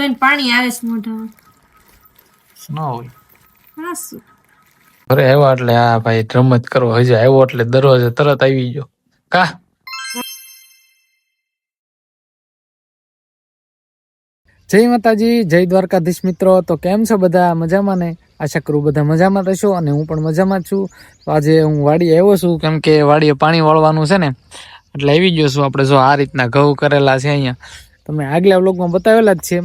ધોઈને પાણી આવે છે મોઢામાં. ન હોય હા શું ઘરે આવ્યા એટલે આ ભાઈ રમત કરો હજી આવ્યો એટલે દરવાજે તરત આવી ગયો કા. જય માતાજી, જય દ્વારકાધીશ મિત્રો. તો કેમ છો બધા? મજામાં ને? આશા કરું બધા મજામાં રહેશો અને હું પણ મજામાં જ છું. તો આજે હું વાડીએ આવ્યો છું કેમ કે વાડીએ પાણી વાળવાનું છે ને એટલે આવી ગયો છું. આપણે જો આ રીતના ઘઉં કરેલા છે અહીંયા તમે આગલા વ્લોગમાં બતાવેલા જ છે.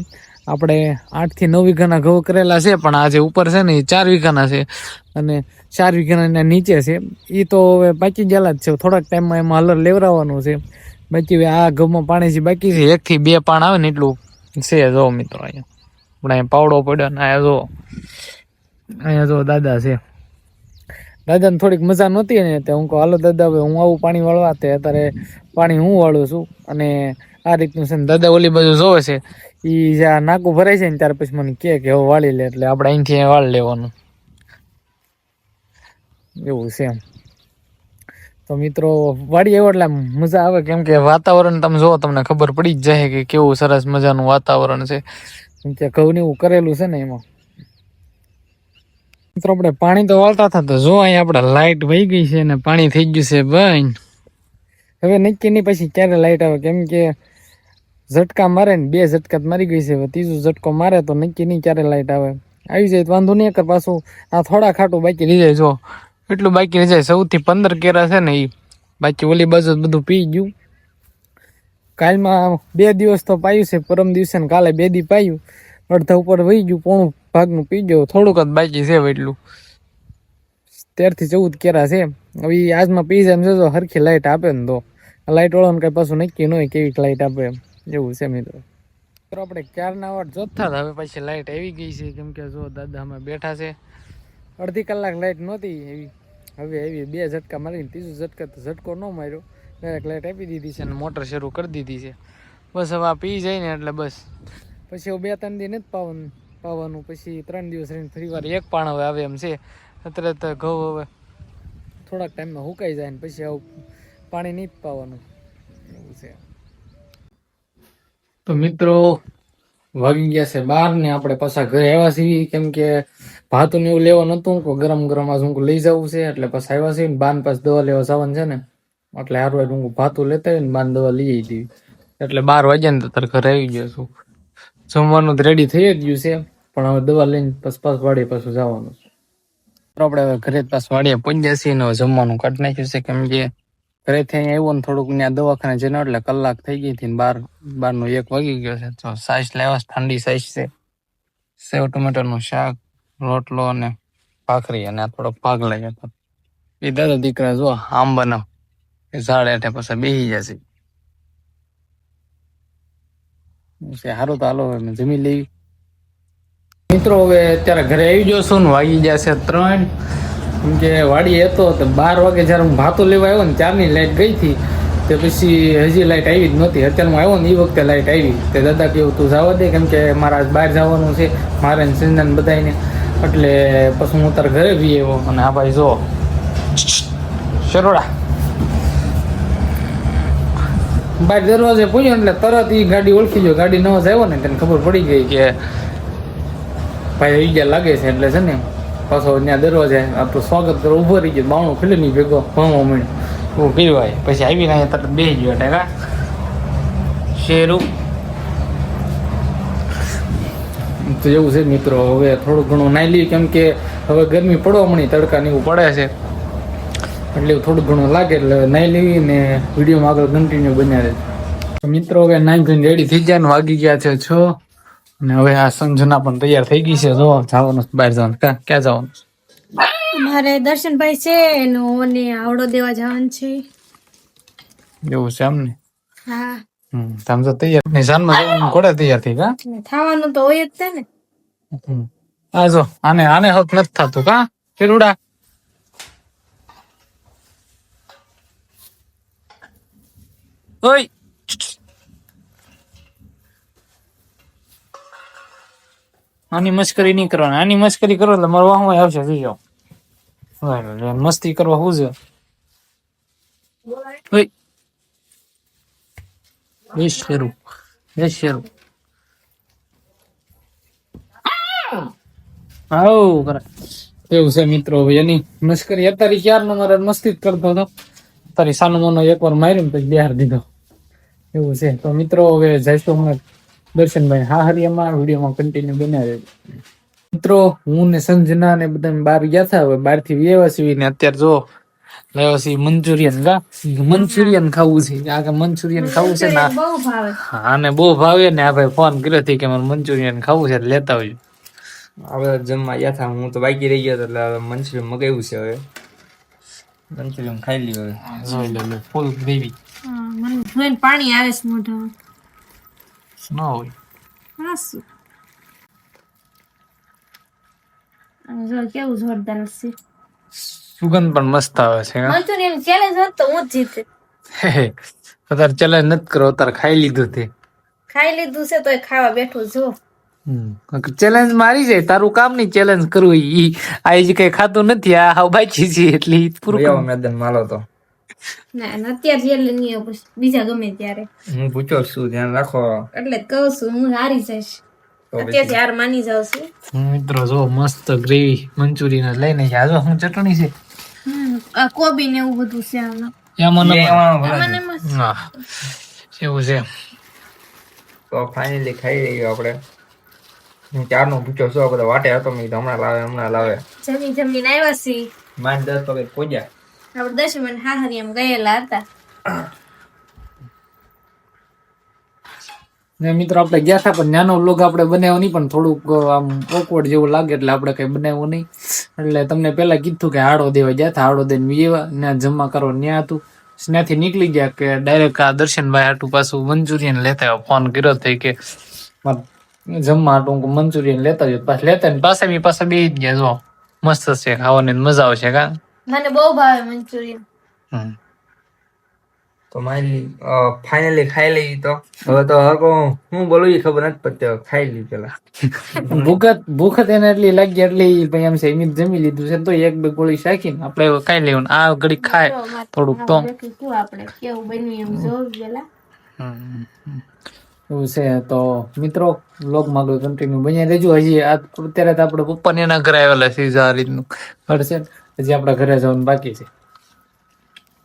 આપણે 8 થી 9 વીઘાના ઘઉં કરેલા છે પણ આજે ઉપર છે ને એ 4 વીઘાના છે અને 4 વીઘાના નીચે છે. એ તો હવે પાકી ગયેલા જ છે. થોડાક ટાઈમમાં એમાં હલર લેવરાવાનું છે. બાકી આ ઘઉંમાં પાણી જે બાકી છે 1 થી 2 પાણ આવે ને એટલું છે. જો મિત્રો અહીંયા આપણે પાવડો પડ્યો ને અહીંયા જો દાદા છે. દાદાને થોડીક મજા નહોતી ને તો હું કહું હાલો દાદા હવે હું આવું પાણી વાળવા. તે અત્યારે પાણી હું વાળું છું અને આ રીતનું છે ને દાદા ઓલી બાજુ જોવે છે એ જ્યાં નાકું ભરાય છે ને ત્યાર પછી મને કે હવે વાળી લે એટલે આપણે અહીંથી વાળી લેવાનું એવું છે એમ. તો મિત્રો વાડી આવ્યો એટલે મજા આવે કેમ કે વાતાવરણ તમે જો તમને ખબર પડી જ જાય કે કેવું સરસ મજાનું વાતાવરણ છે કેમ કે ઘઉં એવું કરેલું છે ને એમાં. મિત્રો આપણે પાણી તો વાળતા હતા તો જો અહીંયા આપણે લાઈટ વહી ગઈ છે ને પાણી થઈ ગયું છે બંધ. હવે નક્કી નહીં પછી ક્યારે લાઈટ આવે કેમ કે ઝટકા મારે ને 2 ઝટકા મારી ગઈ છે. હવે ત્રીજો ઝટકો મારે તો નક્કી નહીં ક્યારે લાઈટ આવે. આવી જાય તો વાંધો નહીં કર પાછું આ થોડા ખાટું બાકી રહી જાય. જો એટલું બાકી રહી જાય. સૌથી 15 કેરા છે ને એ બાકી ઓલી બાજુ બધું પી ગયું. કાલમાં 2 દિવસ તો પાયું છે. પરમ દિવસે ને કાલે 2 દી પાયું. અડધા ઉપર વહી ગયું. પોણું ભાગનું પી ગયો. થોડુંક જ બાકી છે એટલું. 13 થી 14 કેરા છે. હવે આજમાં પી જાય એમ જો હરખી લાઈટ આપે ને તો લાઈટ વાળાને કઈ પાછું નક્કી ન હોય કેવી લાઈટ આપે એમ એવું છે મિત્રો. આપણે ક્યારના વાટ જોતા હતા હવે પછી લાઈટ આવી ગઈ છે કેમ કે જો દાદા અમે બેઠા છે. અડધી કલાક લાઈટ નહોતી એવી હવે આવી 2 ઝટકા મારીને ત્રીજો ઝટકા તો ઝટકો ન માર્યો ડાયરેક્ટ લાઈટ આપી દીધી છે અને મોટર શરૂ કરી દીધી છે. બસ હવે આ પી જાય ને એટલે બસ પછી હવે 2-3 દી નથી પાવાનું પછી 3 દિવસ રહીને ફરી વાર 1 પાણ હવે આવે એમ છે. અત્યારે તો ઘઉં હવે થોડાક ટાઈમમાં સુકાઈ જાય ને પછી આવું પાણી નહીં પાવાનું એવું છે. તો મિત્રો વાગી ગયા છે 12 ને આપણે પાછા ઘરે આવ્યા છીએ કેમ કે ભાતું ને એવું લેવા નતું ગરમ ગરમ આજ હું લઈ જવું છે એટલે પાછા આવ્યા છીએ ને બાન પાછ દવા લેવા જવાનું છે ને એટલે હારું હું ભાતું લેતા હોય ને બાન દવા લઈ આવી એટલે 12 વાગ્યા ને તો તાર ઘરે આવી ગયો છું. જમવાનું રેડી થઈ જ ગયું છે પણ હવે દવા લઈને પાછ વાડીએ પાછું જવાનું છે. આપણે હવે ઘરે પાછ વાડીએ પહોંચ્યા છીએ ને જમવાનું કાઢી નાખ્યું છે કેમ કે ઘરેથી અહીંયા આવ્યો ને થોડુંક ત્યાં દવાખાને જઈને એટલે કલાક થઈ ગઈ હતી ને 12 1 વાગી ગયો છે. તો સાઈઝ લેવા ઠંડી સાઈઝ છે. સેવ ટમેટાનું શાક રોટલો અને ભાખરી અને આ થોડોક ભાગ લઈ હતો. એ દાદા દીકરા જો આમ બનાવ એ ઝાડ હેઠે પછી બેસી જશે. સારું તો હાલો જમી લેવી મિત્રો. હવે અત્યારે ઘરે આવી ગયો છું ને વાગી ગયા છે 3 કેમ કે વાડી હતો તો 12 વાગે જયારે હું ભાતું લેવા આવ્યો ને ત્યારની લાઈટ ગઈ હતી તે પછી હજી લાઈટ આવી જ નહોતી. અત્યારે હું આવ્યો ને એ વખતે લાઈટ આવી તે દાદા કેવું તું જવા દે કેમ કે મારા બહાર જવાનું છે મારે ને સિંધન બધાને એટલે પછી હું તારા ઘરે બી આવ્યો. અને આ ભાઈ જો શરોડા બહાર દરવાજે પૂછ્યો એટલે તરત એ ગાડી ઓળખી ગયો. ગાડી નવો જ આવ્યો ને તેને ખબર પડી ગઈ કે ભાઈ આવી ગયા લાગે છે એટલે છે ને પાછો ત્યાં દરવાજે આપણું સ્વાગત કરવા ઉભો રહી ગયો. બાવણું ખુલ્લે નહીં ભેગો ભણવા મળ્યો એવું કહેવાય. પછી આવીને અહીંયા તરત બેસી ગયો ટેકા શેરું તો એવું છે મિત્રો. હવે થોડું ઘણું નાઈ લઈએ કેમ કે હવે ગરમી પડવા મળી તડકા ને એવું પડે છે એટલે થોડું ઘણું લાગે એટલે નાઈ લેવી ને વિડીયોમાં આગળ કન્ટિન્યુ બન્યા રહે. તો મિત્રો હવે નાઈ ધોઈને રેડી થઈ ગયા ને વાગી ગયા છે 6 અને હવે આ સંજના પણ તૈયાર થઈ ગઈ છે. જો જવાનું બહાર જવાનું ક્યાં જવાનું મારે દર્શનભાઈ છે એનો આવડો દેવા જવાનું છે એવું છે એમ ને. હા તમે તો તૈયાર નહીં જાનમાં ઘોડે તૈયાર થઈ કા થવાનું તો હોય જ છે ને. આ જો આને હક નથી થતું કા ફેરુડા. ઓય આની મસ્કરી નહીં કરવાની. આની મસ્કરી કરો એટલે મારો વાહમાં આવશે. જોજો મસ્તી કરવા શું છે. આવ કરે એવું છે મિત્રો. હવે એની મસ્કરી અત્યારે ક્યારનો મારે મસ્તી જ કરતો હતો. તારી સાનો મોનો એકવાર માર્યું ને પછી બિહાર દીધો એવું છે. તો મિત્રો હવે જઈશું અમે દર્શનભાઈ હા હરિયામાં વિડીયોમાં કન્ટિન્યુ બનાવે. મિત્રો હું ને સંજના ને બધા બહાર ગયા હતા. હવે બહાર થી વ્યવસ્થિત ને અત્યારે જો લેવા છે મંચુરિયન. મંચુરિયન ખાવું છે. આ મંચુરિયન ખાવું છે ને બહુ ભાવે. હા ને બહુ ભાવે ને. આ ભાઈ ફોન કર્યો હતી કે મારે મંચુરિયન ખાવું છે લેતા આવજો. હવે જમવા ગયા હતા, હું તો બાકી રહી ગયો હતો એટલે હવે મંચુરિયન મગાવ્યું છે. હવે મંચુરિયન ખાઈ લ્યો. હવે જોઈ લે ફૂલ ગ્રેવી મને જોઈને પાણી આવે છે મોઢામાં. ન હોય. હાસુ. અને જો કેવું જોરદાર છે. સુગંધ પણ મસ્ત આવે છે. મંચુરિયન ચેલેન્જ હોત તો હું જ જીતે. અત્યારે ચેલેન્જ નથી કરો, અત્યારે ખાઈ લીધું તે. ખાઈ લીધું છે તો ખાવા બેઠું જો. ચેલેન્જ મારી જાય તારું કામ નહીં ચેલેન્જ કરવું. ઈ આ જે કઈ ખાતું નથી. આ હાવ બાકી છે એટલે ઈ પૂરું ભાઈ કામ. મેદાન માલો તો ના અત્યારે એટલે નહીં આવે, પછી બીજા ગમે ત્યારે. હું પૂછો છું, ધ્યાન રાખો. એટલે જ કહું છું હું હારી જઈશ. તો અત્યારથી હાર માની જાઉં છું. મિત્રો જો મસ્ત ગ્રેવી મંચુરિયન લઈને આ જો શું ચટણી છે. આ કોબી ને એવું બધું છે આમાં. એમાં આમાં ને મસ્ત. હા એવું છે. તો ફાઇનલી ખાઈ રહ્યો આપણે. હું ચારનો પૂછો છું, બધા વાટે હતો મેં કીધું હમણાં લાવે. જમીને આવ્યા છીએ. માંડ 10 પગે પહોંચ્યા. આપણે 10 મિનિટ હાહરિયામ ગયેલા હતા. ને મિત્રો આપણે ગયા હતા પણ નાનો વ્લોગ આપણે બનાવ્યો નહીં, પણ થોડુંક આમ ઓકવર્ડ જેવું લાગે એટલે આપણે કઈ બનાવ્યું નહીં. એટલે તમને પેલા કીધું કે હાડો દેવા ગયા હતા, હાડો દઈને વિયેવા ત્યાં જમવા કરો ત્યાં હતું. ત્યાંથી નીકળી ગયા કે ડાયરેક્ટ આ દર્શનભાઈ હાટું પાછું મંચુરિયન લેતા આવ્યો. ફોન કર્યો થઈ કે જમવા હાટું મંચુરિયન લેતા આવ્યો. પાછા લેતા ને પાછા બે જ ગયા. જો મસ્ત છે, ખાવાની મજા આવશે. કા મને બહુ ભાવે મંચુરિયન. તો ફાઇનલી ખાઈ લઈ. તો હવે તો હરકો હું બોલું એ ખબર નથી પડતી. હવે ખાઈ લી પેલા ભૂખ એને એટલી લાગી એટલે ભાઈ એમ છે એમ જમી લીધું છે. તો એક બે ગોળી શાકીને આપણે ખાઈ લેવું. આ ઘડી ખાય થોડુંક તો આપણે કેવું બન્યું એમ જોવું પેલા. એવું છે. તો મિત્રો વ્લોગ માં કન્ટિન્યુ બન્યા રહેજો. હજી અત્યારે તો આપણે પપ્પાને એના ઘરે આવેલા છે. આ રીતનું ઘર છે. હજી આપણા ઘરે જવાનું બાકી છે.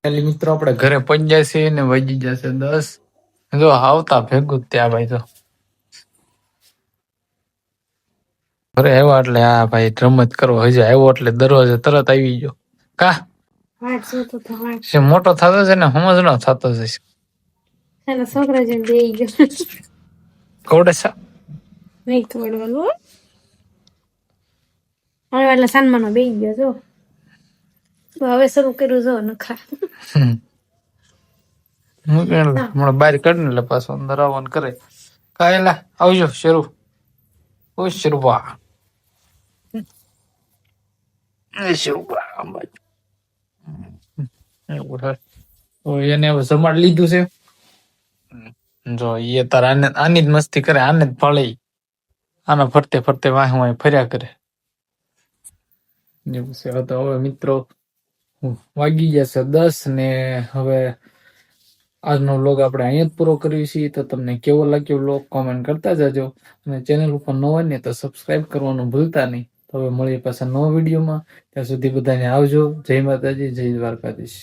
એટલે મિત્રો આપણે ઘરે પહોંચ્યા છે ને વાગી જશે 10. જો આવતા ભેગું ત્યાં ભાઈ તો ઘરે આવ્યા એટલે આ ભાઈ રમત કરો. હજી આવ્યો એટલે દરવાજે તરત આવી ગયો. કા મોટો થતો છે ને સમજ ન થતો છે. છોકરા જેમ બેહી ગયો. કવડે સા નહીં ખવડવાનું. હવે એટલે સન્માનો બેહી ગયો જો. હવે શરૂ કર્યું જો નખરા. હમણાં બહાર કાઢને એટલે પાછો અંદર આવવાનું કરે. કાયલા આવજો શરૂ. ઓ શરૂબા એને હવે જમાડ લીધું છે. જો એ તાર આની જ મસ્તી કરે, આને જ ફળે. આના ફરતે ફરતે વાહ વાહ ફર્યા કરે. એવું છે. તો હવે મિત્રો વાગી જશે 10 ને હવે આજનો વ્લોગ આપણે અહીંયા જ પૂરો કરીએ છીએ. તો તમને કેવો લાગ્યો વ્લોગ કોમેન્ટ કરતા જજો. અને ચેનલ ઉપર ન હોય ને તો સબસ્ક્રાઇબ કરવાનું ભૂલતા નહીં. તો હવે મળીએ પાછા નવા વિડીયોમાં. ત્યાં સુધી બધાને આવજો. જય માતાજી, જય દ્વારકાધીશ.